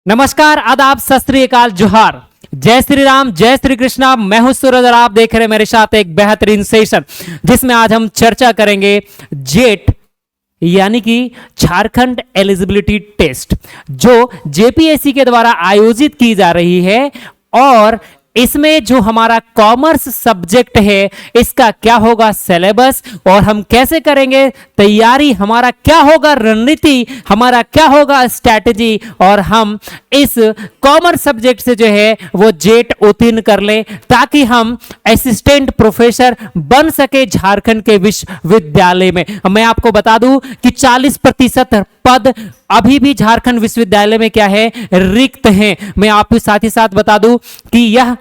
नमस्कार, आदाब, सत श्री अकाल, जोहार, जय श्री राम, जय श्री कृष्णा। मैं हूं सूरज और आप देख रहे हैं मेरे साथ एक बेहतरीन सेशन जिसमें आज हम चर्चा करेंगे जेट यानी कि झारखंड एलिजिबिलिटी टेस्ट जो जेपीएससी के द्वारा आयोजित की जा रही है। और इसमें जो हमारा कॉमर्स सब्जेक्ट है इसका क्या होगा सिलेबस और हम कैसे करेंगे तैयारी, हमारा क्या होगा रणनीति, हमारा क्या होगा स्ट्रैटेजी और हम इस कॉमर्स सब्जेक्ट से जो है वो जेट उत्तीर्ण कर ले ताकि हम असिस्टेंट प्रोफेसर बन सके झारखंड के विश्वविद्यालय में। मैं आपको बता दूं कि 40% पद अभी भी झारखंड विश्वविद्यालय में क्या है, रिक्त हैं। मैं आपको साथ ही साथ बता दूं कि यह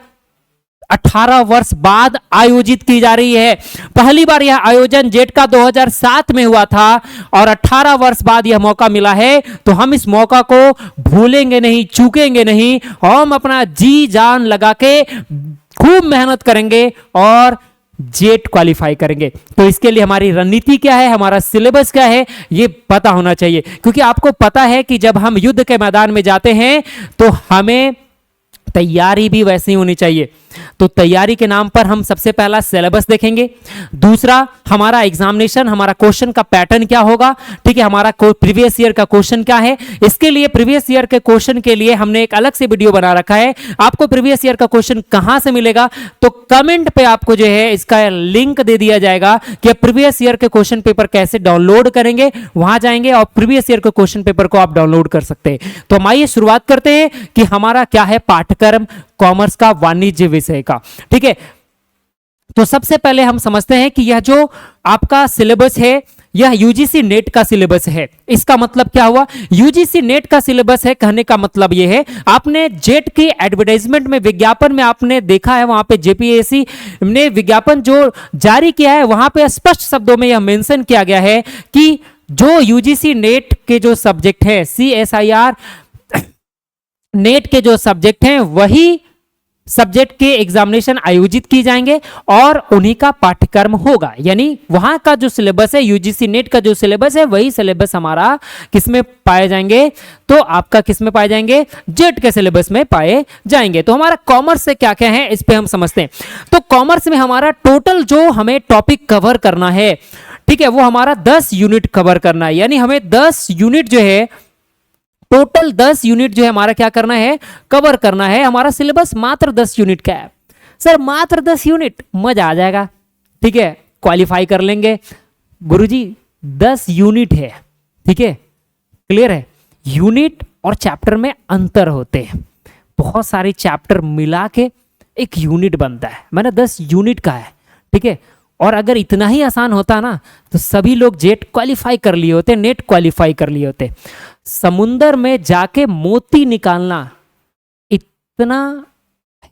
18 वर्ष बाद आयोजित की जा रही है। पहली बार यह आयोजन जेट का 2007 में हुआ था और 18 वर्ष बाद यह मौका मिला है, तो हम इस मौका को भूलेंगे नहीं, चूकेंगे नहीं। हम अपना जी जान लगा के खूब मेहनत करेंगे और जेट क्वालिफाई करेंगे। तो इसके लिए हमारी रणनीति क्या है, हमारा सिलेबस क्या है, ये पता होना चाहिए। क्योंकि आपको पता है कि जब हम युद्ध के मैदान में जाते हैं तो हमें तैयारी भी वैसी होनी चाहिए। तो तैयारी के नाम पर हम सबसे पहला सिलेबस देखेंगे, दूसरा हमारा एग्जामिनेशन, हमारा क्वेश्चन का पैटर्न क्या होगा, ठीक है, हमारा प्रीवियस ईयर का क्वेश्चन क्या है। इसके लिए प्रीवियस ईयर के क्वेश्चन के लिए हमने एक अलग से वीडियो बना रखा है। आपको प्रीवियस ईयर का क्वेश्चन कहां से मिलेगा, तो कमेंट पे आपको जो है इसका लिंक दे दिया जाएगा कि प्रीवियस ईयर के क्वेश्चन पेपर कैसे डाउनलोड करेंगे। वहां जाएंगे और प्रीवियस ईयर के क्वेश्चन पेपर को आप डाउनलोड कर सकते हैं। तो हम आइए शुरुआत करते हैं कि हमारा क्या है पाठ्यक्रम कॉमर्स का वाणिज्य विषय का, ठीक है। तो सबसे पहले हम समझते हैं कि यह जो आपका सिलेबस है यह यूजीसी नेट का सिलेबस है। इसका मतलब क्या हुआ, यूजीसी नेट का सिलेबस है, कहने का मतलब यह है आपने जेट की एडवर्टाइजमेंट में, विज्ञापन में आपने देखा है, वहां पे जेपीएससी ने विज्ञापन जो जारी किया है वहां पे स्पष्ट शब्दों में यह मेंशन किया गया है कि जो यूजीसी नेट के जो सब्जेक्ट है, CSIR नेट के जो सब्जेक्ट हैं वही सब्जेक्ट के एग्जामिनेशन आयोजित की जाएंगे और उन्हीं का पाठ्यक्रम होगा। यानी वहां का जो सिलेबस है, यूजीसी नेट का जो सिलेबस है, वही सिलेबस हमारा किसमें पाए जाएंगे, तो आपका किसमें पाए जाएंगे, जेट के सिलेबस में पाए जाएंगे। तो हमारा कॉमर्स से क्या क्या है इस पे हम समझते हैं। तो कॉमर्स में हमारा टोटल जो हमें टॉपिक कवर करना है, ठीक है, वो हमारा 10 यूनिट कवर करना है। यानी हमें 10 यूनिट जो है, टोटल 10 यूनिट जो है हमारा क्या करना है, कवर करना है। हमारा सिलेबस मात्र 10 यूनिट का है। सर मात्र 10 यूनिट, मजा आ जाएगा, ठीक है, क्वालिफाई कर लेंगे। गुरुजी 10 यूनिट है, ठीक है, क्लियर है। यूनिट और चैप्टर में अंतर होते हैं, बहुत सारे चैप्टर मिला के एक यूनिट बनता है। मैंने 10 यूनिट का है, ठीक है। और अगर इतना ही आसान होता ना तो सभी लोग जेट क्वालिफाई कर लिए होते, नेट क्वालिफाई कर लिए होते। समुंदर में जाके मोती निकालना इतना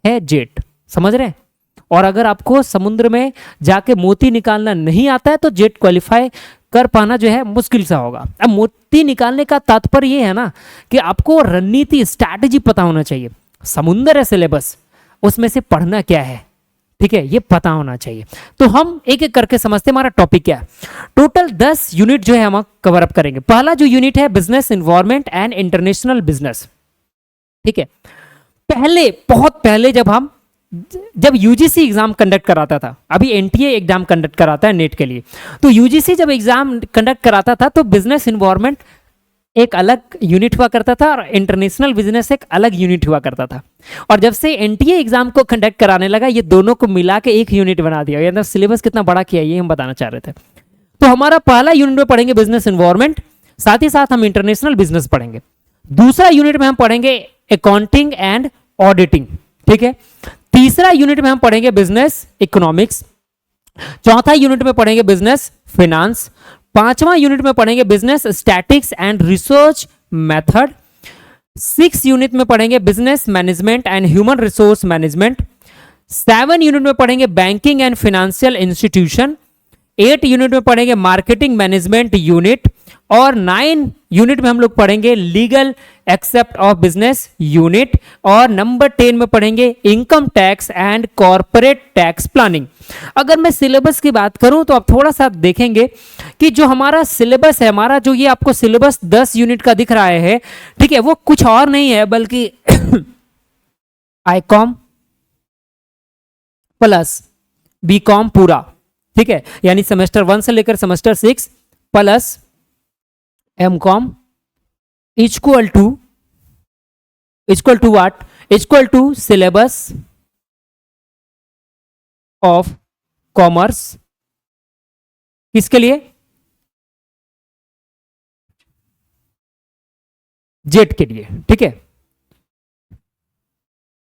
है जेट, समझ रहे हैं। और अगर आपको समुद्र में जाके मोती निकालना नहीं आता है तो जेट क्वालिफाई कर पाना जो है मुश्किल सा होगा। अब मोती निकालने का तात्पर्य ये है ना कि आपको रणनीति, स्ट्रैटेजी पता होना चाहिए। समुंदर है सिलेबस, उसमें से पढ़ना क्या है, ठीक है, ये पता होना चाहिए। तो हम एक एक करके समझते हैं हमारा टॉपिक क्या है। टोटल 10 यूनिट जो है हम कवर अप करेंगे। पहला जो यूनिट है business environment and international business, ठीक है। पहले, बहुत पहले जब यूजीसी एग्जाम कंडक्ट कराता था, अभी एनटीए एग्जाम कंडक्ट कराता है नेट के लिए, तो यूजीसी जब एग्जाम कंडक्ट कराता था तो बिजनेस एनवायरनमेंट एक अलग यूनिट हुआ करता था और इंटरनेशनल बिजनेस एक अलग यूनिट हुआ करता था। और जब से एनटीए एग्जाम को कंडक्ट कराने लगा ये दोनों को मिला के एक यूनिट बना दिया। यानी सिलेबस कितना बड़ा किया ये हम बताना चाह रहे थे। तो हमारा पहला यूनिट में पढ़ेंगे बिजनेस एनवायरनमेंट, साथ ही साथ हम इंटरनेशनल बिजनेस पढ़ेंगे। दूसरा यूनिट में हम पढ़ेंगे अकाउंटिंग एंड ऑडिटिंग, ठीक है। तीसरा यूनिट में हम पढ़ेंगे बिजनेस इकोनॉमिक्स। चौथा यूनिट में पढ़ेंगे बिजनेस फाइनेंस। पांचवां यूनिट में पढ़ेंगे business statics and research method. 6 unit में पढ़ेंगे business management and human resource management. 7 unit में पढ़ेंगे banking and financial institution. 8 unit में पढ़ेंगे मार्केटिंग मैनेजमेंट यूनिट, और 9 यूनिट में हम लोग पढ़ेंगे legal except of business unit, और नंबर 10 में पढ़ेंगे income tax and corporate tax planning. अगर मैं सिलेबस की बात करूं तो आप थोड़ा सा देखेंगे कि जो हमारा सिलेबस है, हमारा जो ये आपको सिलेबस 10 यूनिट का दिख रहा है, ठीक है, वो कुछ और नहीं है बल्कि आईकॉम प्लस बीकॉम पूरा, ठीक है, यानी सेमेस्टर 1 से लेकर semester 6 plus MCom equal to what, equal to syllabus of commerce. किसके लिए? जेट के लिए, ठीक है,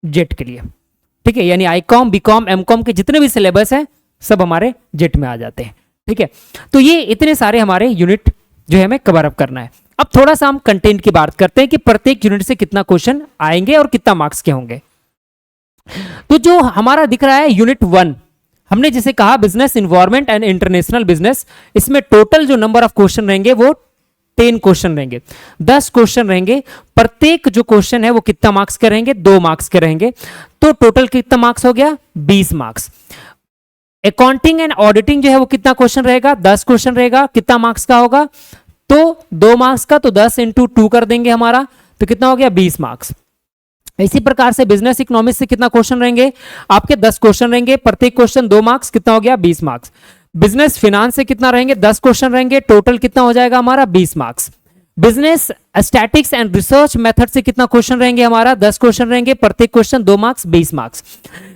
जेट के लिए, ठीक है, यानी आईकॉम बीकॉम एमकॉम के जितने भी सिलेबस हैं सब हमारे जेट में आ जाते हैं, ठीक है। तो ये इतने सारे हमारे यूनिट जो है हमें कवर अप करना है। अब थोड़ा सा हम कंटेंट की बात करते हैं कि प्रत्येक यूनिट से कितना क्वेश्चन आएंगे और कितना मार्क्स के होंगे। तो जो हमारा दिख रहा है यूनिट 1, हमने जिसे कहा business environment and international business, इसमें टोटल जो नंबर ऑफ क्वेश्चन रहेंगे वो 10 क्वेश्चन रहेंगे, 10 क्वेश्चन रहेंगे। प्रत्येक जो क्वेश्चन है वो कितना मार्क्स के रहेंगे? 2 मार्क्स के रहेंगे। तो टोटल कितना मार्क्स हो गया? 20 मार्क्स। अकाउंटिंग एंड ऑडिटिंग जो है वो कितना क्वेश्चन रहेगा? 10 क्वेश्चन रहेगा। कितना मार्क्स का होगा? तो 2 मार्क्स का, तो 10 इंटू 2 कर देंगे हमारा, तो कितना हो गया? 20 मार्क्स। इसी प्रकार से बिजनेस इकोनॉमिक्स से कितना क्वेश्चन रहेंगे? आपके 10 क्वेश्चन रहेंगे, प्रत्येक क्वेश्चन 2 मार्क्स, कितना हो गया? 20 मार्क्स। बिजनेस फिनांस से कितना रहेंगे? 10 क्वेश्चन रहेंगे, टोटल कितना हो जाएगा हमारा? 20 marks. Business statics and research method से कितना क्वेश्चन रहेंगे हमारा? 10 क्वेश्चन रहेंगे, प्रत्येक question 2 marks, 20 marks.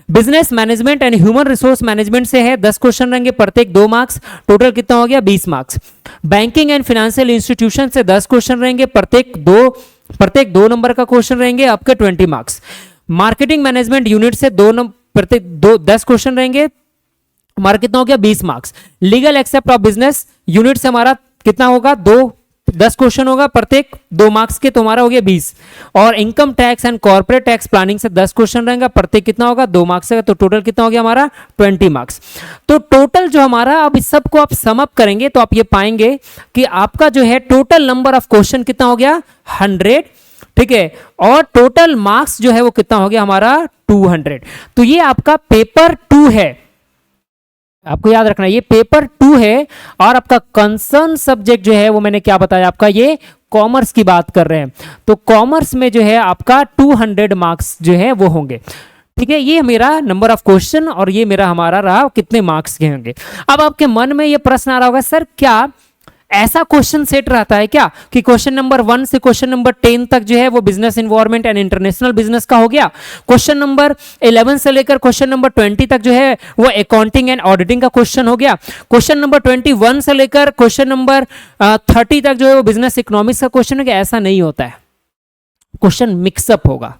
Business management and human resource management से है, 10 क्वेश्चन रहेंगे, प्रत्येक 2 मार्क्स, टोटल कितना हो गया? 20 marks. Banking and financial institution से 10 क्वेश्चन रहेंगे, प्रत्येक 2 नंबर का क्वेश्चन रहेंगे, आपके 20 मार्क्स। मार्केटिंग मैनेजमेंट यूनिट से प्रत्येक 10 क्वेश्चन रहेंगे, हमारा कितना हो गया? 20 marks. Legal except of business unit से हमारा कितना होगा? 10 क्वेश्चन होगा, प्रत्येक 2 मार्क्स के, तो हमारा हो गया 20। और income tax and corporate tax planning से 10 क्वेश्चन रहेगा, प्रत्येक कितना होगा? 2 मार्क्स का, तो टोटल कितना हो गया हमारा? 20 मार्क्स। तो टोटल जो हमारा, अब इस सबको आप सम अप करेंगे तो आप ये पाएंगे कि आपका जो है टोटल नंबर ऑफ क्वेश्चन कितना हो गया? 100, ठीक है, और टोटल मार्क्स जो है वो कितना हो गया हमारा? 200। तो ये आपका पेपर 2 है, आपको याद रखना है ये पेपर 2 है। और आपका कंसर्न सब्जेक्ट जो है वो मैंने क्या बताया आपका, ये कॉमर्स की बात कर रहे हैं। तो कॉमर्स में जो है आपका 200 मार्क्स जो है वो होंगे, ठीक है। ये मेरा नंबर ऑफ क्वेश्चन और ये मेरा हमारा रहा कितने मार्क्स के होंगे। अब आपके मन में ये प्रश्न आ रहा होगा, सर क्या ऐसा क्वेश्चन सेट रहता है क्या कि क्वेश्चन नंबर 1 से क्वेश्चन नंबर 10 तक जो है वो business environment and international business का हो गया, क्वेश्चन नंबर 11 से लेकर क्वेश्चन नंबर 20 तक जो है वो अकाउंटिंग एंड ऑडिटिंग का क्वेश्चन हो गया, क्वेश्चन नंबर 21 से लेकर क्वेश्चन नंबर 30 तक जो है वो बिजनेस इकोनॉमिक्स का क्वेश्चन हो गया? ऐसा नहीं होता है, क्वेश्चन मिक्सअप होगा,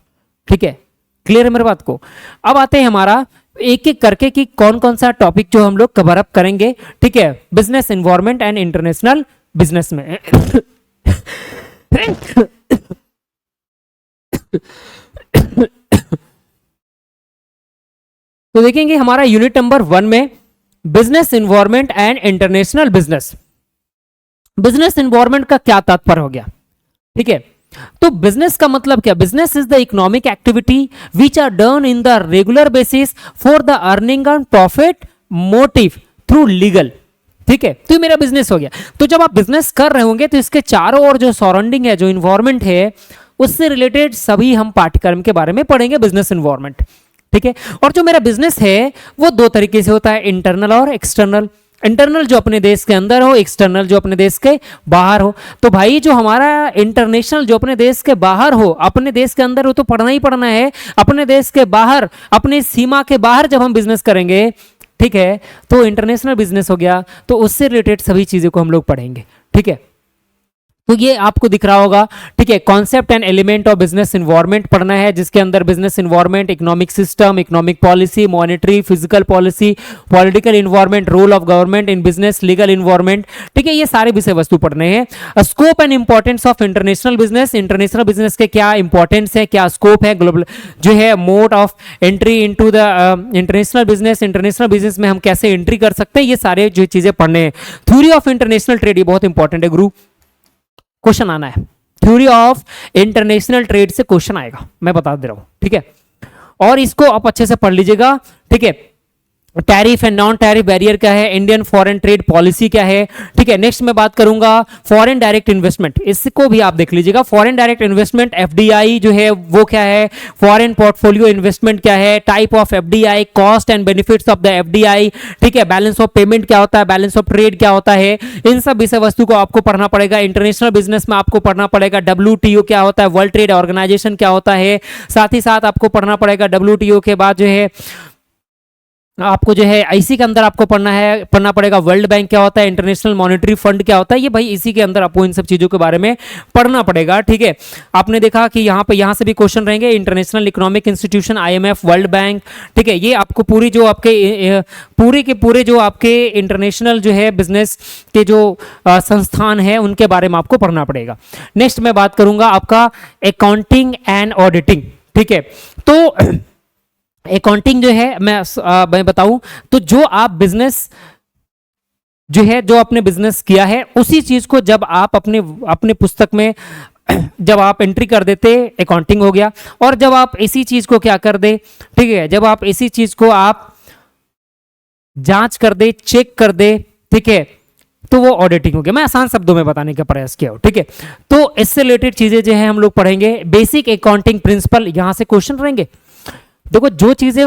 ठीक है। क्लियर है मेरे बात को? अब आते हैं हमारा एक एक करके कि कौन कौन सा टॉपिक जो हम लोग कवर अप करेंगे, ठीक है, business environment and international business में। तो देखेंगे हमारा यूनिट नंबर 1 में business environment and international business. Business environment का क्या तात्पर्य हो गया, ठीक है। तो बिजनेस का मतलब क्या? Business is the economic activity which are done in the regular basis for the earning and profit motive through legal, ठीक है। तो ये मेरा बिजनेस हो गया। तो जब आप बिजनेस कर रहे होंगे तो इसके चारों ओर जो सराउंडिंग है, जो इन्वायरमेंट है, उससे रिलेटेड सभी हम पाठ्यक्रम के बारे में पढ़ेंगे, बिजनेस इन्वायरमेंट, ठीक है। और जो मेरा बिजनेस है वो 2 तरीके से होता है, इंटरनल और एक्सटर्नल। इंटरनल जो अपने देश के अंदर हो, एक्सटर्नल जो अपने देश के बाहर हो। तो भाई जो हमारा इंटरनेशनल जो अपने देश के बाहर हो, अपने देश के अंदर हो तो पढ़ना ही पढ़ना है, अपने देश के बाहर, अपनी सीमा के बाहर जब हम बिजनेस करेंगे, ठीक है, तो इंटरनेशनल बिजनेस हो गया, तो उससे रिलेटेड सभी चीजों को हम लोग पढ़ेंगे, ठीक है। तो ये आपको दिख रहा होगा, ठीक है। Concept and element of business environment पढ़ना है, जिसके अंदर business environment, economic system, economic policy, monetary, physical policy, political environment, role of government in business, legal environment, ठीक है। ये सारे विषय वस्तु पढ़ने हैं। Scope and importance of international business, international business के क्या इंपॉर्टेंस है, क्या स्कोप है, ग्लोबल जो है mode of entry into the international business, international business में हम कैसे एंट्री कर सकते हैं, ये सारे जो चीजें पढ़ने हैं। थ्योरी ऑफ इंटरनेशनल ट्रेड, ये बहुत इंपॉर्टेंट है गुरु, क्वेश्चन आना है। थ्योरी ऑफ इंटरनेशनल ट्रेड से क्वेश्चन आएगा, मैं बता दे रहा हूं, ठीक है। और इसको आप अच्छे से पढ़ लीजिएगा, ठीक है। Tariff and non tariff barrier क्या है, इंडियन फॉरेन ट्रेड पॉलिसी क्या है, ठीक है। नेक्स्ट मैं बात करूंगा फॉरेन डायरेक्ट इन्वेस्टमेंट, इसको भी आप देख लीजिएगा। फॉरेन डायरेक्ट इन्वेस्टमेंट एफडीआई जो है वो क्या है, फॉरेन पोर्टफोलियो इन्वेस्टमेंट क्या है, type of FDI, cost and benefits of the FDI, ठीक है। बैलेंस ऑफ पेमेंट क्या होता है, बैलेंस ऑफ ट्रेड क्या होता है, इन सब विषय वस्तु को आपको पढ़ना पड़ेगा। इंटरनेशनल बिजनेस में आपको पढ़ना पड़ेगा WTO क्या होता है, वर्ल्ड ट्रेड ऑर्गेनाइजेशन क्या होता है। साथ ही साथ आपको पढ़ना पड़ेगा WTO के बाद जो है आपको जो है इसी के अंदर आपको पढ़ना पड़ेगा वर्ल्ड बैंक क्या होता है, इंटरनेशनल मॉनेटरी फंड क्या होता है। ये भाई इसी के अंदर आपको इन सब चीजों के बारे में पढ़ना पड़ेगा, ठीक है। आपने देखा कि यहाँ से भी क्वेश्चन रहेंगे, international economic institution, IMF, world bank, ठीक है। ये आपको पूरी जो आपके पूरे के पूरे जो आपके इंटरनेशनल जो है बिजनेस के जो संस्थान है उनके बारे में आपको पढ़ना पड़ेगा। नेक्स्ट मैं बात करूंगा आपका अकाउंटिंग एंड ऑडिटिंग, ठीक है। तो अकाउंटिंग जो है मैं बताऊं तो जो आप बिजनेस जो है जो आपने बिजनेस किया है उसी चीज को जब आप अपने पुस्तक में जब आप एंट्री कर देते अकाउंटिंग हो गया, और जब आप इसी चीज को क्या कर दे, ठीक है, जब आप इसी चीज को आप जांच कर दे, चेक कर दे, ठीक है, तो वो ऑडिटिंग हो गया। मैं आसान शब्दों में बताने का प्रयास किया हूं, ठीक है। तो इससे रिलेटेड चीजें जो है हम लोग पढ़ेंगे। बेसिक अकाउंटिंग प्रिंसिपल, यहां से क्वेश्चन रहेंगे। देखो जो चीजें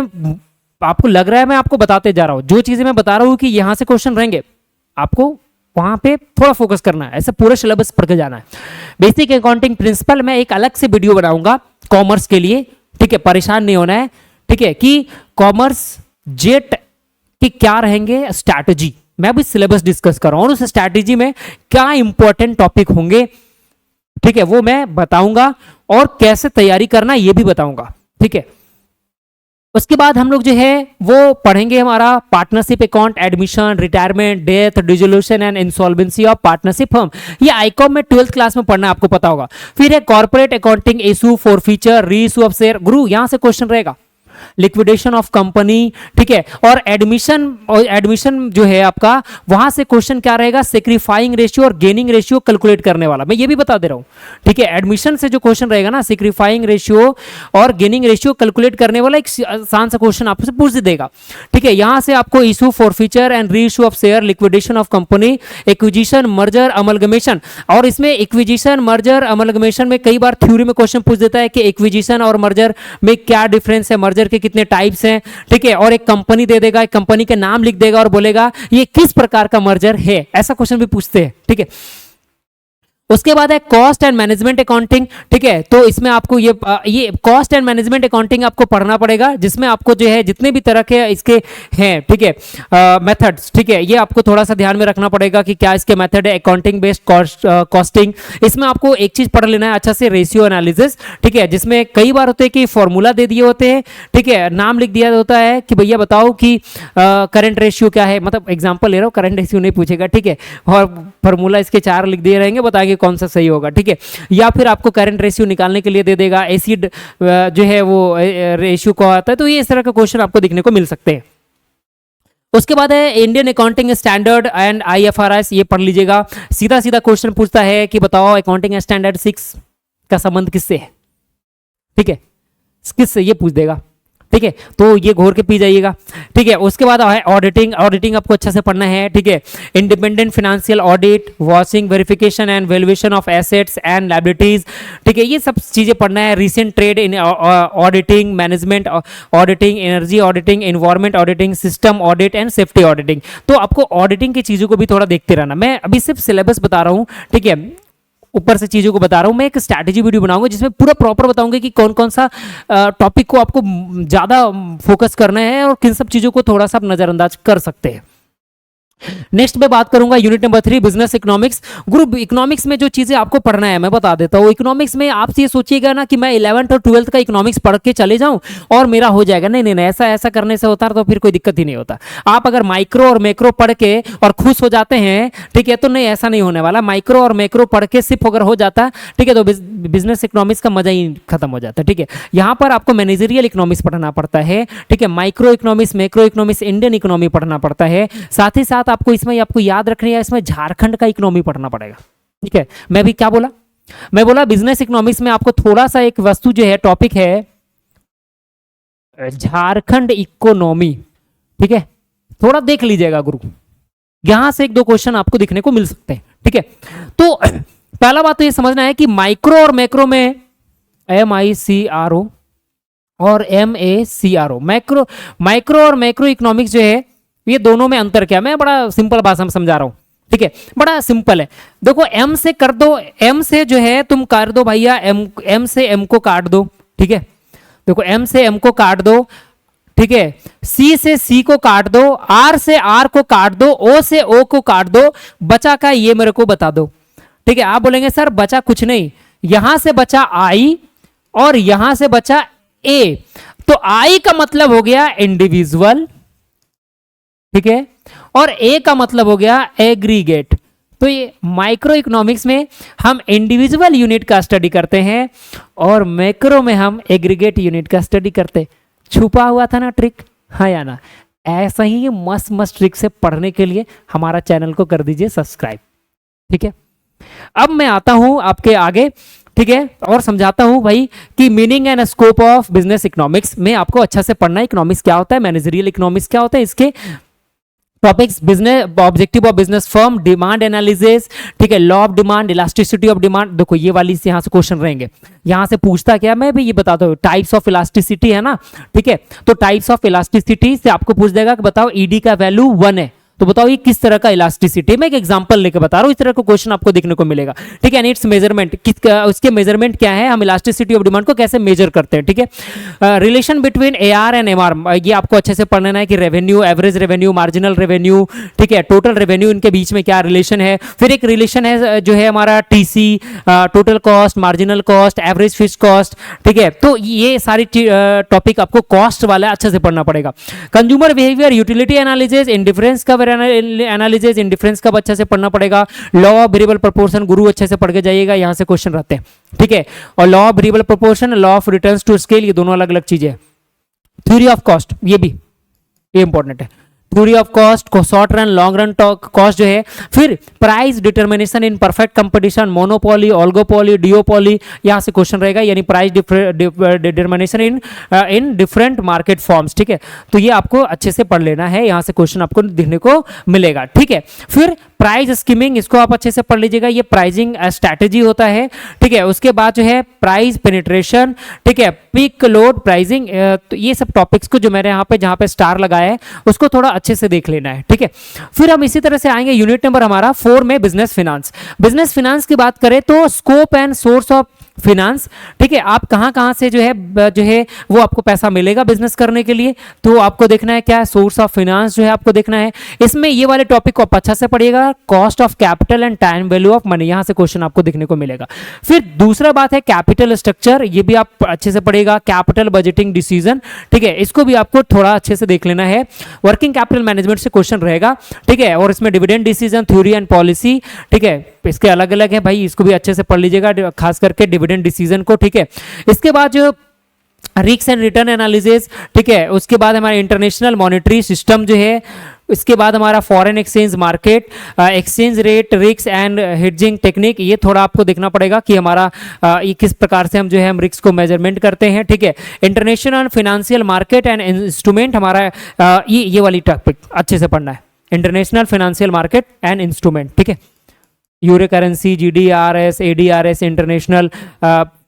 आपको लग रहा है मैं आपको बताते जा रहा हूं, जो चीजें मैं बता रहा हूं कि यहां से क्वेश्चन रहेंगे, आपको वहां पे थोड़ा फोकस करना है, ऐसे पूरे सिलेबस पढ़ के जाना है। बेसिक अकाउंटिंग प्रिंसिपल मैं एक अलग से वीडियो बनाऊंगा कॉमर्स के लिए, ठीक है, परेशान नहीं होना है, ठीक है, कि कॉमर्स जेट की क्या रहेंगे स्ट्रैटेजी, मैं अभी सिलेबस डिस्कस कर रहा हूं, उस स्ट्रैटेजी में क्या इंपॉर्टेंट टॉपिक होंगे, ठीक है, वो मैं बताऊंगा, और कैसे तैयारी करना ये भी बताऊंगा, ठीक है। उसके बाद हम लोग जो है वो पढ़ेंगे हमारा partnership account, admission, retirement, death, dissolution and insolvency of partnership firm. ये आईकॉम में 12th क्लास में पढ़ना आपको पता होगा। फिर है corporate accounting, issue, forfeiture, reissue of share. गुरु यहां से क्वेश्चन रहेगा, लिक्विडेशन ऑफ कंपनी, ठीक है। और एडमिशन जो है आपका, वहां से क्वेश्चन क्या रहेगा, सेक्रीफाइंग रेशियो और गेनिंग रेशियो कैलकुलेट करने वाला, मैं ये भी बता दे रहा हूं, ठीक है। एडमिशन से जो क्वेश्चन रहेगा ना, सेक्रीफाइंग रेशियो और गेनिंग रेशियो कैलकुलेट करने वाला एक आसान सा क्वेश्चन आपसे पूछ देगा, ठीक है। यहां से आपको issue, forfeiture and reissue of share, liquidation of company, acquisition, merger, amalgamation. और इसमें एक्विजिशन, मर्जर, अमलगमेशन में कई बार थ्योरी में क्वेश्चन पूछ देता है कि एक्विजिशन और मर्जर में क्या डिफरेंस है, मर्जर के कितने टाइप्स हैं, ठीक है। और एक कंपनी दे देगा, एक कंपनी का नाम लिख देगा और बोलेगा ये किस प्रकार का मर्जर है, ऐसा क्वेश्चन भी पूछते हैं, ठीक है। उसके बाद है कॉस्ट एंड मैनेजमेंट अकाउंटिंग, ठीक है। तो इसमें आपको ये कॉस्ट एंड मैनेजमेंट अकाउंटिंग आपको पढ़ना पड़ेगा, जिसमें आपको जो है जितने भी तरह के इसके हैं, ठीक है, मेथड्स, ठीक है, ये आपको थोड़ा सा ध्यान में रखना पड़ेगा कि क्या इसके मेथड है। अकाउंटिंग बेस्ड कॉस्टिंग, इसमें आपको एक चीज पढ़ लेना है अच्छा से, रेशियो एनालिसिस, ठीक है, जिसमें कई बार होते हैं कि फॉर्मूला दे दिए होते हैं, ठीक है, नाम लिख दिया होता है कि भैया बताओ कि करंट रेशियो क्या है, मतलब एग्जाम्पल ले रहा हूँ, करंट रेशियो नहीं पूछेगा, ठीक है, और फॉर्मूला इसके 4 लिख दिए रहेंगे, बताएंगे कौन सा सही होगा, ठीक है। या फिर आपको करंट रेशियो निकालने के लिए दे देगा, एसिड जो है वो रेशियो को आता है, तो ये इस तरह का क्वेश्चन आपको देखने को मिल सकते हैं। उसके बाद है Indian accounting standard and IFRS, ये पढ़ लीजिएगा। सीधा सीधा क्वेश्चन पूछता है कि बताओ अकाउंटिंग स्टैंडर्ड 6 का संबंध किससे है, ठीक है, किससे, ये पूछ देगा, ठीक है। तो ये घोर के पी जाइएगा, ठीक है। उसके बाद है ऑडिटिंग, ऑडिटिंग आपको अच्छा से पढ़ना है, ठीक है। Independent financial audit, watching, verification and valuation of assets and liabilities, ठीक है, ये सब चीजें पढ़ना है। Recent trade in auditing, management auditing, energy auditing, environment auditing, system audit and safety auditing. तो आपको ऑडिटिंग की चीजों को भी थोड़ा देखते रहना। मैं अभी सिर्फ सिलेबस बता रहा हूँ, ठीक है, ऊपर से चीजों को बता रहा हूं। मैं एक स्ट्रैटेजी वीडियो बनाऊंगा जिसमें पूरा प्रॉपर बताऊंगा कि कौन कौन सा टॉपिक को आपको ज्यादा फोकस करना है और किन सब चीजों को थोड़ा सा आप नजरअंदाज कर सकते हैं। नेक्स्ट मैं बात करूंगा unit number 3 business economics. Group economics में जो चीजें आपको पढ़ना है मैं बता देता हूँ। इकोनॉमिक्स में आप ये सोचिएगा ना कि मैं 11th और 12th का इकोनॉमिक्स पढ़ के चले जाऊं और मेरा हो जाएगा, नहीं नहीं नहीं, ऐसा ऐसा करने से होता है तो फिर कोई दिक्कत ही नहीं होता। आप अगर माइक्रो और मैक्रो पढ़ के और खुश हो जाते हैं, ठीक है, तो नहीं, ऐसा नहीं होने वाला। माइक्रो और मैक्रो पढ़ के सिर्फ अगर हो जाता, ठीक है, तो बिजनेस इकोनॉमिक्स का मजा ही खत्म हो जाता है। ठीक है, यहाँ पर आपको मैनेजरियल इकोनॉमिक्स पढ़ना पड़ता है, ठीक है, micro economics, macro economics, Indian economy पढ़ना पड़ता है। साथ ही साथ आपको इसमें आपको याद रखनी है, इसमें झारखंड का इकोनॉमी पढ़ना पड़ेगा। ठीक है, मैं भी क्या बोला, मैं बोला बिजनेस इकोनॉमिक्स में आपको थोड़ा सा एक वस्तु जो है, टॉपिक है झारखंड इकोनॉमी। ठीक है, थोड़ा देख लीजिएगा गुरु, यहां से एक दो क्वेश्चन आपको दिखने को मिल सकते हैं। ठीक है, तो पहला बात तो ये समझना है कि माइक्रो और मैक्रो में MICRO और MACRO, माइक्रो और मैक्रो इकोनॉमिक्स जो है, ये दोनों में अंतर क्या, मैं बड़ा सिंपल भाषा में समझा रहा हूं। ठीक है, बड़ा सिंपल है। देखो M से कर दो, M से जो है तुम काट दो भैया, M से M को काट दो। ठीक है, देखो M से M को काट दो, ठीक है, C से C को काट दो, R से R को काट दो, O से O को काट दो, बचा का ये मेरे को बता दो। ठीक है, आप बोलेंगे सर बचा कुछ नहीं, यहां से बचा I और यहां से बचा A, तो I का मतलब हो गया इंडिविजुअल, ठीक है, और A का मतलब हो गया एग्रीगेट। तो ये माइक्रो इकोनॉमिक्स में हम इंडिविजुअल यूनिट का स्टडी करते हैं और मैक्रो में हम एग्रीगेट यूनिट का स्टडी करते। छुपा हुआ था ना ट्रिक, हाँ या ना? ऐसा ही मस्त मस्त ट्रिक से पढ़ने के लिए हमारा चैनल को कर दीजिए सब्सक्राइब। ठीक है, अब मैं आता हूं आपके आगे, ठीक है, और समझाता हूं भाई कि meaning and scope of business economics में आपको अच्छा से पढ़ना है। इकोनॉमिक्स क्या होता है, मैनेजरियल इकोनॉमिक्स क्या होता है, इसके topics, business objective of business firm, demand analysis, ठीक है, law of demand, elasticity of demand. देखो ये वाली से यहाँ से क्वेश्चन रहेंगे, यहाँ से पूछता क्या, मैं भी ये बताता हूँ, टाइप्स ऑफ इलास्टिसिटी है ना। ठीक है, तो टाइप्स ऑफ इलास्टिसिटी से आपको पूछ देगा कि बताओ ईडी का वैल्यू 1 है, तो बताओ ये किस तरह का इलास्टिसिटी। मैं एक एग्जांपल लेकर बता रहा हूं, इस तरह का क्वेश्चन आपको देखने को मिलेगा। ठीक है, इट्स मेजरमेंट, उसके मेजरमेंट क्या है, हम इलास्टिसिटी ऑफ डिमांड को कैसे मेजर करते हैं। ठीक है, relation between AR and MR, ये आपको अच्छे से पढ़ना है कि revenue, average revenue, marginal revenue, ठीक है, टोटल रेवेन्यू, इनके बीच में क्या रिलेशन है। फिर एक रिलेशन है जो है हमारा TC, total cost, marginal cost, average fixed cost. ठीक है, तो ये सारी टॉपिक आपको कॉस्ट वाला अच्छे से पढ़ना पड़ेगा। Consumer behaviour, utility analysis, indifference का एनालिसिस, इंडिफरेंस का अच्छे से पढ़ना पड़ेगा। लॉ ऑफ वेरिएबल प्रोपोर्शन गुरु अच्छे से पढ़ के जाइएगा, यहां से क्वेश्चन रहते हैं। ठीक है, और law of variable proportion, law of returns to scale, ये दोनों अलग अलग चीजें हैं। थ्योरी ऑफ कॉस्ट, ये भी इंपॉर्टेंट है। Theory of cost, short run, long run cost जो है। फिर price determination in perfect competition, monopoly, oligopoly, डिओपोली, यहां से क्वेश्चन रहेगा, यानी price determination in different market forms. ठीक है, तो ये आपको अच्छे से पढ़ लेना है, यहां से क्वेश्चन आपको देखने को मिलेगा। ठीक है, फिर प्राइस स्कीमिंग, इसको आप अच्छे से पढ़ लीजिएगा, ये प्राइसिंग स्ट्रैटेजी होता है। ठीक है, उसके बाद जो है प्राइस पेनिट्रेशन, ठीक है, पीक लोड प्राइसिंग, तो ये सब टॉपिक्स को जो मैंने यहाँ पे जहाँ पे स्टार लगाया है उसको थोड़ा अच्छे से देख लेना है। ठीक है, फिर हम इसी तरह से आएंगे यूनिट नंबर हमारा 4 में बिजनेस फिनांस। बिजनेस फिनांस की बात करें तो scope and source of finance. ठीक है, आप कहां से जो है वो आपको पैसा मिलेगा बिजनेस करने के लिए, तो आपको देखना है क्या है, सोर्स ऑफ फिनांस जो है आपको देखना है। इसमें ये वाले टॉपिक को आप अच्छा से पढ़िएगा, cost of capital and time value of money, यहां से क्वेश्चन आपको देखने को मिलेगा। फिर दूसरा बात है कैपिटल स्ट्रक्चर, ये भी आप अच्छे से पढ़िएगा। कैपिटल बजटिंग डिसीजन, ठीक है, इसको भी आपको थोड़ा अच्छे से देख लेना है। वर्किंग कैपिटल मैनेजमेंट से क्वेश्चन रहेगा। ठीक है, और इसमें dividend decision, theory and policy, ठीक है, इसके अलग अलग है भाई, इसको भी अच्छे से पढ़ लीजिएगा, खास करके डिविडेंड डिसीजन को। ठीक है, इसके बाद जो रिस्क एंड रिटर्न एनालिसिस, ठीक है, उसके बाद हमारा इंटरनेशनल मॉनेटरी सिस्टम जो है, इसके बाद हमारा foreign exchange market, exchange rate risk and hedging technique, ये थोड़ा आपको देखना पड़ेगा कि हमारा ये किस प्रकार से हम जो है हम रिस्क को मेजरमेंट करते हैं। ठीक है, international financial market and instrument, हमारा ये वाली टॉपिक अच्छे से पढ़ना है, international financial market and instrument. ठीक है, euro currency, GDRS, ADRS, international,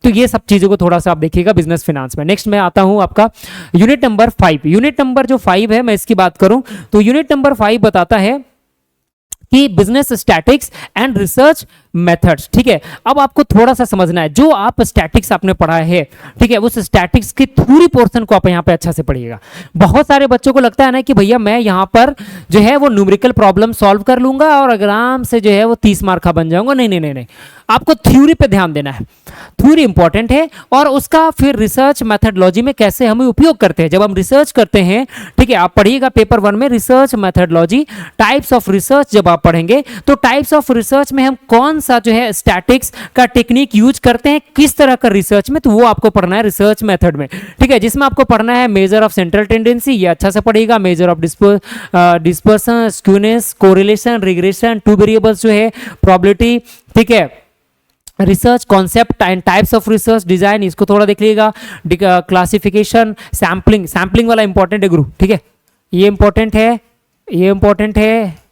तो ये सब चीजों को थोड़ा सा आप देखिएगा बिजनेस फिनांस में। नेक्स्ट मैं आता हूं आपका यूनिट नंबर 5। यूनिट नंबर जो 5 है, मैं इसकी बात करूं तो यूनिट नंबर 5 बताता है कि business statics and research methods. ठीक है, अब आपको थोड़ा सा समझना है, जो आप स्टैटिक्स आपने पढ़ा है, ठीक है, उस स्टैटिक्स की थ्योरी पोर्शन को आप यहाँ पे अच्छा से पढ़िएगा। बहुत सारे बच्चों को लगता है ना कि भैया मैं यहाँ पर जो है वो न्यूमेरिकल प्रॉब्लम सॉल्व कर लूंगा और आराम से जो है वो 30 मार्क का बन जाऊंगा। नहीं नहीं नहीं नहीं, आपको थ्योरी पे ध्यान देना है, थ्योरी इंपॉर्टेंट है, और उसका फिर रिसर्च मेथडोलॉजी में कैसे हम उपयोग करते हैं। जब हम रिसर्च करते हैं, ठीक है, आप पढ़िएगा पेपर 1 में research methodology, types of research जब आप पढ़ेंगे तो टाइप्स ऑफ रिसर्च में हम कौन सा जो है स्टैटिक्स का टेक्निक यूज करते हैं, किस तरह का रिसर्च में, तो वो आपको पढ़ना है रिसर्च मेथड में। ठीक है, जिसमें आपको पढ़ना है मेजर ऑफ सेंट्रल टेंडेंसी, ये अच्छा से पढ़िएगा, measure of dispersion, skewness, correlation, regression, two variables जो है, प्रोबेबिलिटी, ठीक है, research concept and types of research design, इसको थोड़ा देख लीजिएगा, क्लासिफिकेशन, सैम्पलिंग, सैम्पलिंग वाला इंपॉर्टेंट है गुरु, ठीक है, ये इंपॉर्टेंट है, ये इंपॉर्टेंट है।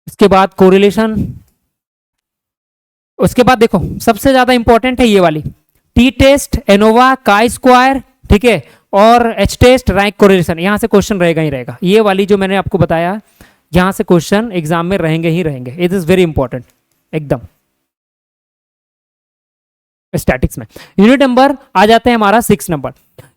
इसके बाद कोरिलेशन, उसके बाद देखो सबसे ज्यादा इंपॉर्टेंट है ये वाली T test, ANOVA, chi square, ठीक है, और एच टेस्ट, रैंक कोरिलेशन, यहां से क्वेश्चन रहेगा ही रहेगा। ये वाली जो मैंने आपको बताया, यहां से क्वेश्चन एग्जाम में रहेंगे ही रहेंगे, इट इज वेरी इंपॉर्टेंट एकदम स्टैटिक्स में। यूनिट नंबर आ जाते हैं हमारा 6 नंबर।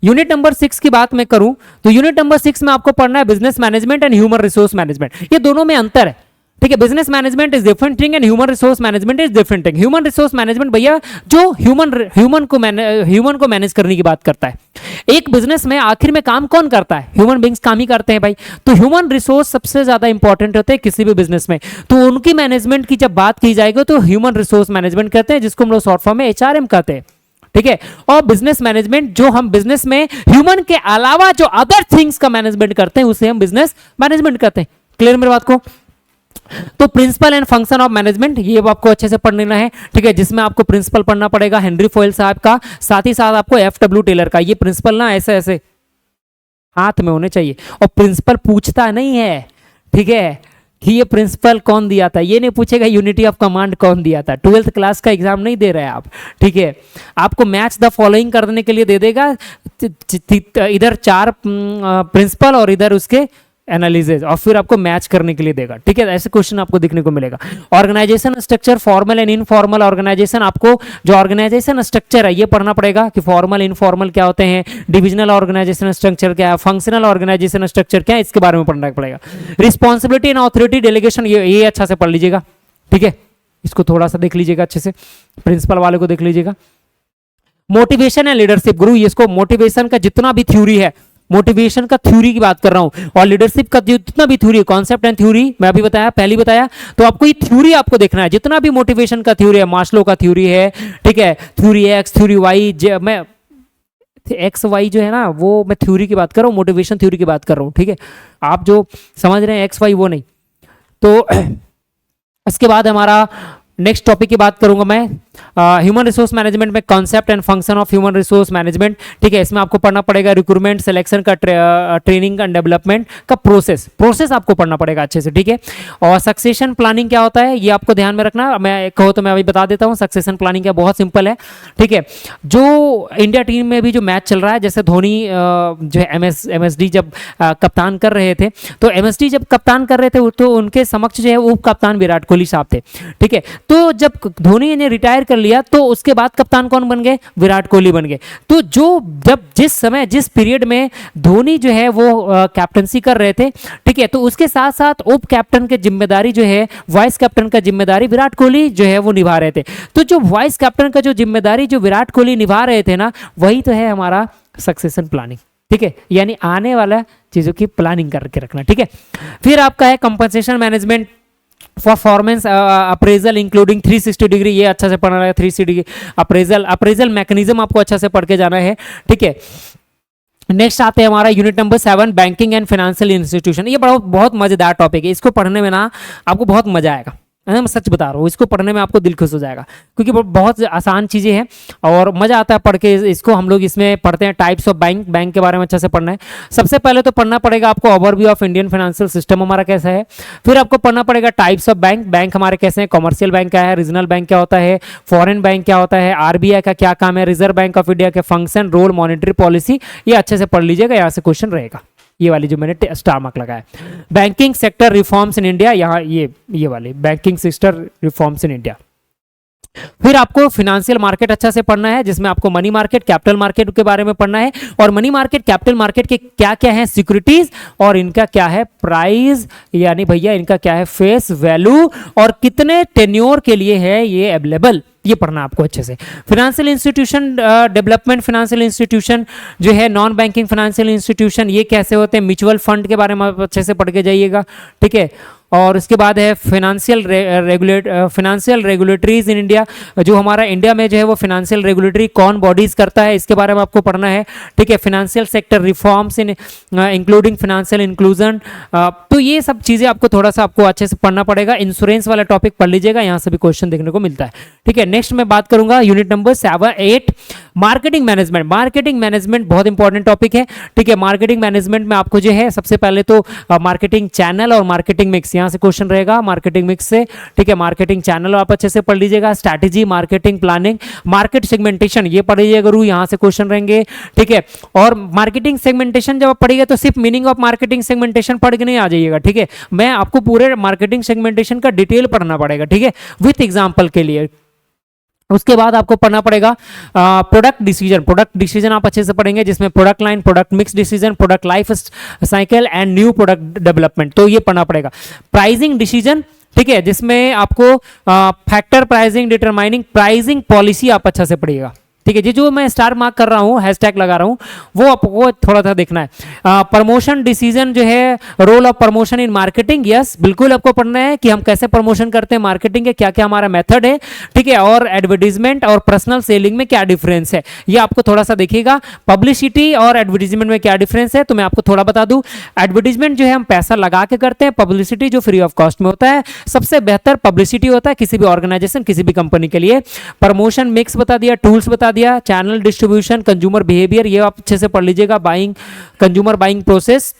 यूनिट नंबर 6 की बात मैं करूं तो यूनिट नंबर 6 में आपको पढ़ना है business management and human resource management. ये दोनों में अंतर है, ठीक है, business management is different thing and human resource management is different thing. Human resource management भैया जो ह्यूमन को मैनेज करने की बात करता है। एक बिजनेस में आखिर में काम कौन करता है, ह्यूमन बींग्स काम ही करते हैं भाई, तो ह्यूमन रिसोर्स सबसे ज्यादा इंपॉर्टेंट होते हैं किसी भी बिजनेस में। तो उनकी मैनेजमेंट की जब बात की जाएगी तो ह्यूमन रिसोर्स मैनेजमेंट करते हैं, जिसको हम लोग शॉर्ट फॉर्म में HRM कहते हैं, ठीक है। और बिजनेस मैनेजमेंट जो हम बिजनेस में ह्यूमन के अलावा जो अदर थिंग्स का मैनेजमेंट करते हैं उसे हम बिजनेस मैनेजमेंट करते हैं। क्लियर मेरी बात को? तो principle and function of management ये आपको अच्छे से पढ़ लेना है, ठीक है, जिसमें आपको प्रिंसिपल पढ़ना पड़ेगा हेनरी फोयल साहब का, साथ ही साथ आपको FW टेलर का। ये प्रिंसिपल ना ऐसे ऐसे हाथ में होने चाहिए, और प्रिंसिपल पूछता नहीं है, ठीक है, कि ये प्रिंसिपल कौन दिया था, ये नहीं पूछेगा यूनिटी ऑफ कमांड कौन दिया था। 12th क्लास का एग्जाम नहीं दे रहे हैं आप, ठीक है, आपको मैच द फॉलोइंग करने के लिए दे देगा, इधर 4 प्रिंसिपल और इधर उसके एनालिसिस, और फिर आपको मैच करने के लिए देगा, ठीक है। ऐसे क्वेश्चन आपको दिखने को मिलेगा। Organisation structure, formal and informal organisation, आपको जो ऑर्गेनाइजेशन स्ट्रक्चर है ये पढ़ना पड़ेगा कि फॉर्मल इनफॉर्मल क्या होते हैं, डिविजनल ऑर्गेनाइजेशन स्ट्रक्चर क्या है, फंक्शनल ऑर्गेनाइजेशन स्ट्रक्चर क्या है, इसके बारे में पढ़ना पड़ेगा। रिस्पॉन्सिबिलिटी एंड ऑथोरिटी डेलीगेशन, ये अच्छा से पढ़ लीजिएगा, ठीक है, इसको थोड़ा सा देख लीजिएगा अच्छे से, प्रिंसिपल वाले को देख लीजिएगा। मोटिवेशन एंड लीडरशिप, गुरु इसको मोटिवेशन का जितना भी थ्योरी है, मोटिवेशन का थ्योरी की बात कर रहा हूं, और लीडरशिप का जितना भी थ्योरी, कॉन्सेप्ट एंड थ्योरी मैं अभी बताया, पहले बताया, तो आपको ये थ्योरी आपको देखना है, जितना भी मोटिवेशन का थ्योरी है, मास्लो का थ्योरी है, ठीक है, थ्योरी एक्स, थ्योरी वाई, मैं एक्स वाई जो है ना वो मैं थ्योरी की बात कर रहा हूँ, मोटिवेशन थ्योरी की बात कर रहा हूँ, ठीक है, आप जो समझ रहे हैं एक्स वाई वो नहीं। तो इसके बाद हमारा नेक्स्ट टॉपिक की बात करूंगा मैं, ह्यूमन रिसोर्स मैनेजमेंट में concept and function of human resource management, ठीक है, इसमें आपको पढ़ना पड़ेगा रिक्रूटमेंट, सिलेक्शन का, ट्रेनिंग एंड डेवलपमेंट का प्रोसेस आपको पढ़ना पड़ेगा अच्छे से, ठीक है। और सक्सेशन प्लानिंग क्या होता है ये आपको ध्यान में रखना, मैं कहो तो मैं अभी बता देता हूँ सक्सेशन प्लानिंग क्या, बहुत सिंपल है, ठीक है। जो इंडिया टीम में भी जो मैच चल रहा है, जैसे धोनी जो है MSD जब कप्तान कर रहे थे, तो MSD जब कप्तान कर रहे थे तो उनके समक्ष जो है उप कप्तान विराट कोहली साहब थे, ठीक है। तो जब धोनी ने रिटायर कर लिया तो उसके बाद कप्तान कौन बन गए, विराट कोहली बन गए। तो जो जब जिस समय जिस पीरियड में धोनी जो है वो कैप्टनसी कर रहे थे, ठीक है, तो उसके साथ साथ उप कैप्टन की जिम्मेदारी जो है, वाइस कैप्टन का जिम्मेदारी विराट कोहली जो है वो निभा रहे थे। तो जो वाइस कैप्टन का जो जिम्मेदारी जो विराट कोहली निभा रहे थे ना, वही तो है हमारा सक्सेशन प्लानिंग, ठीक है, यानी आने वाला चीजों की प्लानिंग करके रखना, ठीक है। फिर आपका है compensation management, performance appraisal including 360 degree, ये अच्छा से पढ़ना है, 360 डिग्री अप्रेजल मैकेनिज्म आपको अच्छा से पढ़ के जाना है, ठीक है। नेक्स्ट आते हैं हमारा unit number 7 banking and financial institution. ये बहुत मजेदार टॉपिक है, इसको पढ़ने में ना आपको बहुत मजा आएगा, मैं सच बता रहा हूँ, इसको पढ़ने में आपको दिल खुश हो जाएगा, क्योंकि बहुत आसान चीज़ें हैं और मज़ा आता है पढ़ के इसको। हम लोग इसमें पढ़ते हैं टाइप्स ऑफ बैंक के बारे में अच्छे से पढ़ना है। सबसे पहले तो पढ़ना पड़ेगा आपको overview of Indian financial system हमारा कैसा है, फिर आपको पढ़ना पड़ेगा टाइप्स ऑफ बैंक हमारे कैसे हैं, कमर्शियल बैंक क्या है, रीजनल बैंक क्या होता है, फॉरेन बैंक क्या होता है, RBI का क्या काम है, रिजर्व बैंक ऑफ इंडिया के फंक्शन, रोल, मॉनेटरी पॉलिसी, ये अच्छे से पढ़ लीजिएगा, यहाँ से क्वेश्चन रहेगा, ये वाली जो मैंने स्टार मार्क लगाया। Banking sector reforms in India, यहाँ ये वाली banking sector reforms in India, फिर आपको फिनेंशियल मार्केट अच्छा से पढ़ना है, जिसमें आपको मनी मार्केट, कैपिटल मार्केट के बारे में पढ़ना है। और मनी मार्केट, कैपिटल मार्केट के क्या क्या है सिक्योरिटीज, और इनका क्या है प्राइस, यानी भैया इनका क्या है फेस वैल्यू, और कितने टेन्योर के लिए है ये अवेलेबल, ये पढ़ना आपको अच्छे से। Financial institution development, financial institution जो है नॉन बैंकिंग फाइनेंशियल इंस्टीट्यूशन, ये कैसे होते हैं, म्यूचुअल फंड के बारे में आप अच्छे से पढ़ के जाइएगा, ठीक है। और उसके बाद है फाइनेंशियल रेगुलेटरीज इन इंडिया, जो हमारा इंडिया में जो है वो फाइनेंशियल रेगुलेटरी कौन बॉडीज करता है, इसके बारे में आपको पढ़ना है, ठीक है। Financial sector reforms in including financial inclusion, तो ये सब चीज़ें आपको थोड़ा सा आपको अच्छे से पढ़ना पड़ेगा। इंश्योरेंस वाला टॉपिक पढ़ लीजिएगा, यहाँ से भी क्वेश्चन देखने को मिलता है, ठीक है। नेक्स्ट मैं बात करूंगा unit number 7-8 marketing management. Marketing management बहुत इंपॉर्टेंट टॉपिक है, ठीक है। मार्केटिंग मैनेजमेंट में आपको जो है सबसे पहले तो मार्केटिंग चैनल और मार्केटिंग मिक्स, यहाँ से क्वेश्चन रहेगा मार्केटिंग मिक्स से, ठीक है। मार्केटिंग चैनल आप अच्छे से पढ़ लीजिएगा, strategy, marketing planning, market segmentation ये पढ़ लीजिएगा गुरु, यहाँ से क्वेश्चन रहेंगे, ठीक है। और मार्केटिंग सेगमेंटेशन जब आप पढ़िएगा तो सिर्फ मीनिंग ऑफ मार्केटिंग सेगमेंटेशन पढ़ के नहीं आ जाइएगा, ठीक है। मैं आपको पूरे मार्केटिंग सेगमेंटेशन का डिटेल पढ़ना पड़ेगा, ठीक है, विथ एग्जाम्पल के लिए। उसके बाद आपको पढ़ना पड़ेगा प्रोडक्ट डिसीजन। प्रोडक्ट डिसीजन आप अच्छे से पढ़ेंगे, जिसमें product line, product mix decision, product life cycle and new product development, तो ये पढ़ना पड़ेगा। प्राइसिंग डिसीजन, ठीक है, जिसमें आपको factor pricing, determining pricing policy आप अच्छा से पढ़िएगा, ठीक है। ये जो मैं स्टार मार्क कर रहा हूँ, हैशटैग लगा रहा हूँ, वो आपको थोड़ा सा देखना है। प्रमोशन डिसीजन जो है, role of promotion in marketing, yes बिल्कुल आपको पढ़ना है कि हम कैसे प्रमोशन करते हैं मार्केटिंग के, क्या क्या हमारा मेथड है, ठीक है। और एडवर्टीजमेंट और पर्सनल सेलिंग में क्या डिफरेंस है, ये आपको थोड़ा सा देखिएगा। पब्लिसिटी और एडवर्टीजमेंट में क्या डिफरेंस है, तो मैं आपको थोड़ा बता दूं। एडवर्टीजमेंट जो है हम पैसा लगा के करते हैं, पब्लिसिटी जो फ्री ऑफ कॉस्ट में होता है। सबसे बेहतर पब्लिसिटी होता है किसी भी ऑर्गेनाइजेशन, किसी भी कंपनी के लिए। प्रमोशन मिक्स बता दिया, टूल्स बता दिया, चैनल डिस्ट्रीब्यूशन, कंज्यूमर बिहेवियर, ये आप अच्छे से पढ़ लीजिएगा, बाइंग, कंज्यूमर बाइंग प्रोसेस।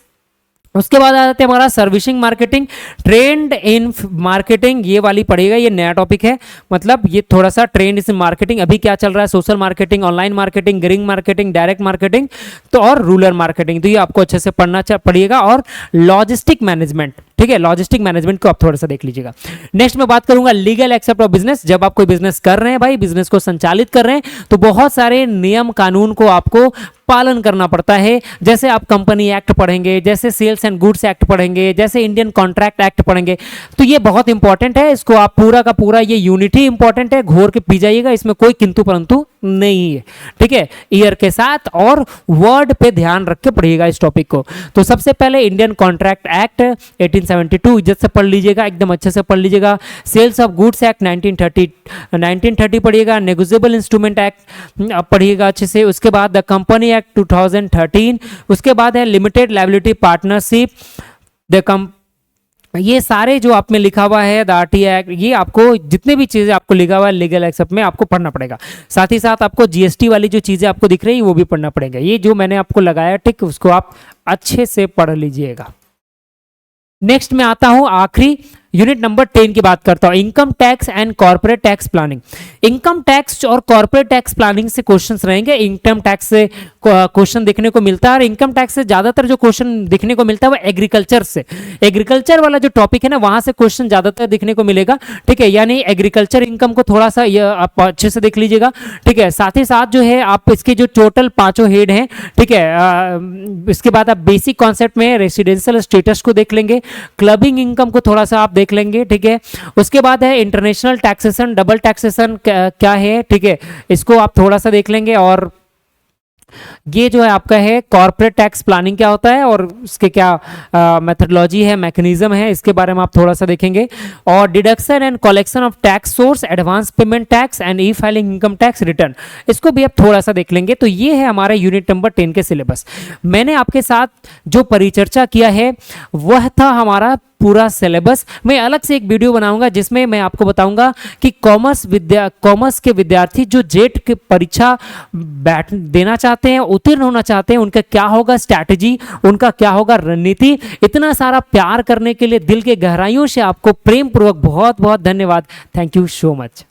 उसके बाद आ जाते हैं हमारा servicing marketing, trend in marketing, ये वाली पढ़ेगा, ये नया टॉपिक है, मतलब ये थोड़ा सा ट्रेंड इन मार्केटिंग, अभी क्या चल रहा है, social marketing, online marketing, green marketing, direct marketing, तो और रूरल मार्केटिंग, तो ये आपको अच्छे से पढ़िएगा। और लॉजिस्टिक मैनेजमेंट, ठीक है, लॉजिस्टिक मैनेजमेंट को आप थोड़ा सा देख लीजिएगा। नेक्स्ट मैं बात करूंगा लीगल एक्सेप्ट ऑफ बिजनेस। जब आप कोई बिजनेस कर रहे हैं भाई, बिजनेस को संचालित कर रहे हैं, तो बहुत सारे नियम कानून को आपको पालन करना पड़ता है। जैसे आप कंपनी एक्ट पढ़ेंगे, जैसे सेल्स एंड गुड्स एक्ट पढ़ेंगे, जैसे इंडियन कॉन्ट्रैक्ट एक्ट पढ़ेंगे, तो ये बहुत इंपॉर्टेंट है। इसको आप पूरा का पूरा, ये यूनिट ही इंपॉर्टेंट है, घोर के पी जाइएगा, इसमें कोई किंतु परंतु नहीं है, ठीक है। ईयर के साथ और वर्ड पे ध्यान रख के पढ़िएगा इस टॉपिक को। तो सबसे पहले इंडियन कॉन्ट्रैक्ट एक्ट 1872 इज्जत से पढ़ लीजिएगा, एकदम अच्छे से पढ़ लीजिएगा। सेल्स ऑफ गुड्स एक्ट 1930 पढ़िएगा। नेगोशिएबल इंस्ट्रूमेंट एक्ट पढ़िएगा अच्छे से। उसके बाद द कंपनी एक्ट 2013, उसके बाद है लिमिटेड लायबिलिटी पार्टनरशिप, ये सारे जो आप में लिखा हुआ है, द आरटी एक्ट, ये आपको जितने भी चीजें आपको लिखा हुआ है लीगल एक्ट में आपको पढ़ना पड़ेगा। साथ ही साथ आपको जीएसटी वाली जो चीजें आपको दिख रही है वो भी पढ़ना पड़ेगा। ये जो मैंने आपको लगाया टिक, उसको आप अच्छे से पढ़ लीजिएगा। नेक्स्ट में आता हूं आखिरी यूनिट नंबर 10 की बात करता हूं, income tax and corporate tax planning. Income tax और कॉर्पोरेट टैक्स प्लानिंग से क्वेश्चंस रहेंगे। इनकम टैक्स से क्वेश्चन देखने को मिलता है, और इनकम टैक्स से ज्यादातर जो क्वेश्चन देखने को मिलता है वो एग्रीकल्चर से, एग्रीकल्चर वाला जो टॉपिक है ना, वहां से क्वेश्चन ज्यादातर देखने को मिलेगा, ठीक है। यानी एग्रीकल्चर इनकम को थोड़ा सा आप अच्छे से देख लीजिएगा, ठीक है। साथ ही साथ जो है आप इसके जो टोटल 5 हेड हैं, ठीक है, इसके बाद आप बेसिक कॉन्सेप्ट में रेसिडेंशियल स्टेटस को देख लेंगे, क्लबिंग इनकम को थोड़ा सा आप देख लेंगे, ठीक है। उसके बाद है इंटरनेशनल टैक्सेशन, डबल टैक्सेशन क्या है, ठीक है, इसको आप थोड़ा सा देख लेंगे। और ये जो है आपका है कॉर्पोरेट टैक्स प्लानिंग क्या होता है और उसके क्या मेथडोलॉजी है, मैकेनिज्म है, इसके बारे में आप थोड़ा सा देखेंगे। और deduction and collection of tax source, advance payment tax and E filing income tax return, इसको भी आप थोड़ा सा देख लेंगे। तो ये है हमारा यूनिट नंबर 10 के सिलेबस। मैंने आपके साथ जो परिचर्चा किया है वह था हमारा पूरा सिलेबस। मैं अलग से एक वीडियो बनाऊंगा जिसमें मैं आपको बताऊंगा कि कॉमर्स के विद्यार्थी जो जेट की परीक्षा देना चाहते हैं, उत्तीर्ण होना चाहते हैं, उनका क्या होगा स्ट्रैटेजी, उनका क्या होगा रणनीति। इतना सारा प्यार करने के लिए दिल के गहराइयों से आपको प्रेम पूर्वक बहुत बहुत धन्यवाद। Thank you so much.